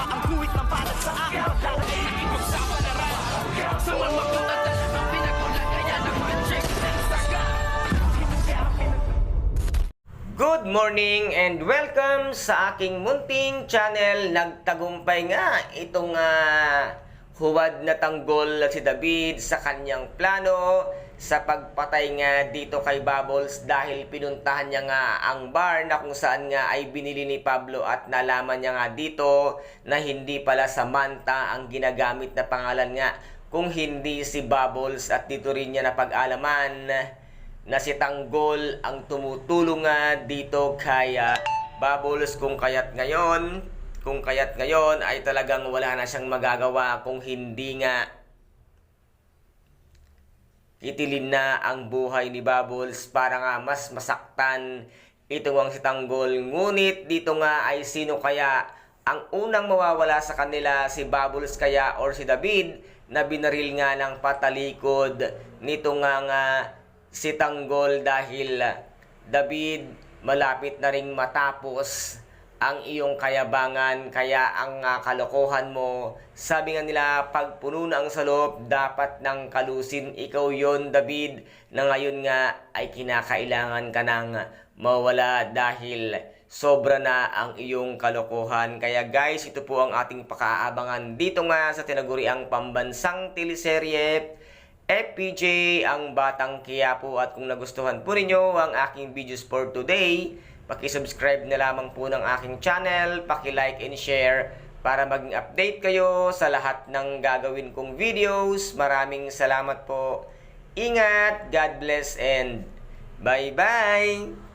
ang kuwit ng balat sa akin. Lahat ay ipagsapalaran sa mga makot at talagang pinagulan. Kaya naman check ng saga. Good morning and welcome sa aking munting channel. Nagtagumpay nga itong huwad na tanggol si David sa kanyang plano sa pagpatay nga dito kay Bubbles dahil pinuntahan niya nga ang bar na kung saan nga ay binili ni Pablo at nalaman niya nga dito na hindi pala Samantha ang ginagamit na pangalan nga kung hindi si Bubbles, at dito rin niya napag-alaman na si Tanggol ang tumutulong nga dito kay Bubbles, kung kaya't ngayon ay talagang wala na siyang magagawa kung hindi nga itilin na ang buhay ni Bubbles para nga mas masaktan itong ang si Tanggol. Ngunit dito nga ay sino kaya ang unang mawawala sa kanila, si Bubbles kaya or si David na binaril nga ng patalikod nito nga si Tanggol? Dahil David, malapit na ring matapos ang iyong kayabangan, kaya ang kalokohan mo, sabi nga nila, pag puno na ang salop, dapat nang kalusin. Ikaw yon, David, na ngayon nga ay kinakailangan ka nang mawala dahil sobra na ang iyong kalokohan. Kaya guys, ito po ang ating pakaabangan dito nga sa tinaguriang pambansang teleserye FPJ, ang Batang Quiapo. At kung nagustuhan po ninyo ang aking videos for today, paki-subscribe na lamang po ng aking channel, paki-like and share para maging update kayo sa lahat ng gagawin kong videos. Maraming salamat po. Ingat, God bless, and bye-bye!